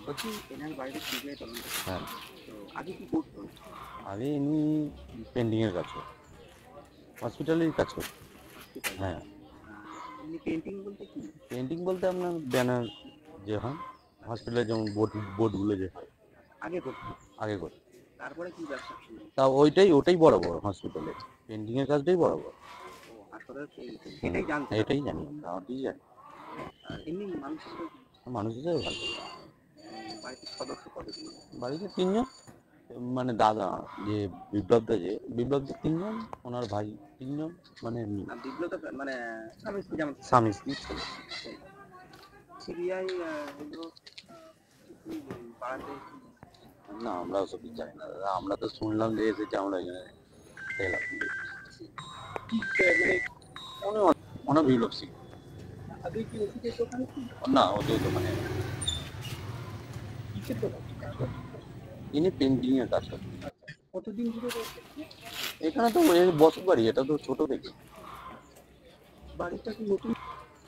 বলছি এনার বাড়িতে সিবিআই তদন্ত। হ্যাঁ, তো আগে কি করতো? আগে ইনি পেন্টিংয়ের কাজ করতেন, হসপিটালেরই কাজ করতেন। হসপিটালে। হ্যাঁ, এমনি পেন্টিং বলতে কি? পেন্টিং বলতে আপনার ব্যানার যে হয় হসপিটালে, যেমন বোর্ডগুলো যে হয় আগে করতো। আগে করে। তারপরে কি ব্যবসা শুরু? তা ওটাই বড় বড় হসপিটালে পেন্টিংয়ের কাজটাই বড় বড়। ও আসলে হুম, এটাই জানতেন আপনি? এটাই জানি আমরা, আর কিছু জানি আর এমনি মানুষ হিসেবে না। মানুষ হিসেবে ভালো। বাড়িতে সদস্য কতজন? বাড়িতে তিনজন, মানে দাদা, যে বিপ্লবদা তিনজন, ওনার ভাই তিনজন, মানে এমনি আর বিপ্লব মানে স্বামী স্ত্রী যেমন স্বামী স্ত্রী ছেলে। সিবিআই এগুলো কি বাড়াতে না, আমরা ওসব কিছু জানি না দাদা, আমরা তো শুনলাম যে এসেছে, আমরা এখানে এলাম। কি মানে উনি ওনার বিপ্লব সিং। আগে কি ওষুধের দোকান ছিল? না, ওদের দোকানে কিসের দোকান? ইনি পেন্টিং এর কাজ করেন। আচ্ছা, কতদিন ধরে রয়েছে? এখানে তো এই বসত বাড়ি, এটা তো ছোট দেখি। বাড়িটা কি নতুন?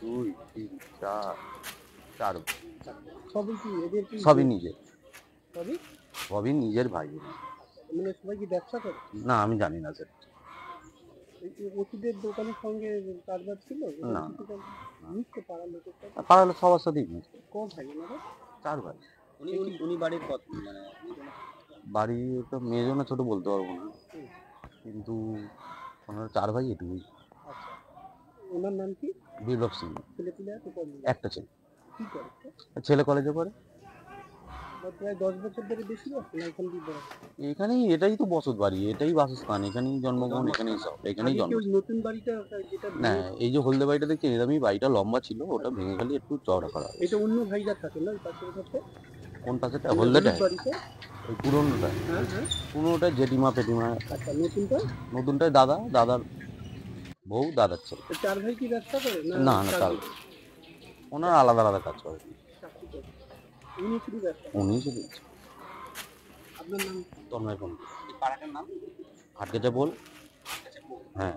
2, 3, 4, 4। সবই কি এদের কি? সবই নিজের, সবই সবই নিজের ভাই। মানে সবাই কি ব্যবসা করে? না, আমি জানি না স্যার। এই ওষুধের দোকানের সঙ্গে কারবার ছিল? না, কিছু মিশতে পাড়ার লোকের সাথে? পাড়ালো সবার সাথেই মিশে। ক ভাই ওনারা? 4 ভাই। উনি বাড়ির কত মানে বাড়ি তো মেয়ে না ছোট বলতে পারবো না, কিন্তু ওনার 4 ভাই এটুকুই। আচ্ছা, ওনার নাম কি? বিপ্লব সিং। ছেলে পিলে আছে কত? একটা ছেলে। কি করে? ছেলে কলেজে পড়ে। প্রায় 10 বছর ধরে বেশি আছে না এখন কি বড়? এখানেই, এটাই তো বসত বাড়ি, এটাই বাসস্থান, এখানেই জন্মগ্রহণ, এখানেই সব, এখানেই আগে কি জন্ম। ওই নতুন বাড়িটা যেটা না, এই যে হলদে বাড়িটা দেখছি, এরকমই বাড়িটা লম্বা ছিল, ওটা ভেঙে খালি একটু চওড়া করা হয়েছে। এটা অন্য ভাইজার থাকে না ওই পাশের ঘরটা? কোন পাশেটা? হলুদ হলদেটা? বাড়িতে? ওই পুরোনোটা। হ্যাঁ হ্যাঁ। পুরোনোটা জেঠিমা ফেটিমা। আচ্ছা, নতুনটা? নতুনটায় দাদার বউ, দাদার ছেলে। তো চার ভাই কি ব্যবসা করে না? না না, তার চাকরি? ওনার আলাদা আলাদা কাজ করে। চাকরি করে। উনি শুধু ব্যবসা করে। উনি শুধু আপনার নাম? তন্ময় পণ্ডিত। এই পাড়াটার নাম? হাটকেচা বল। হ্যাঁ।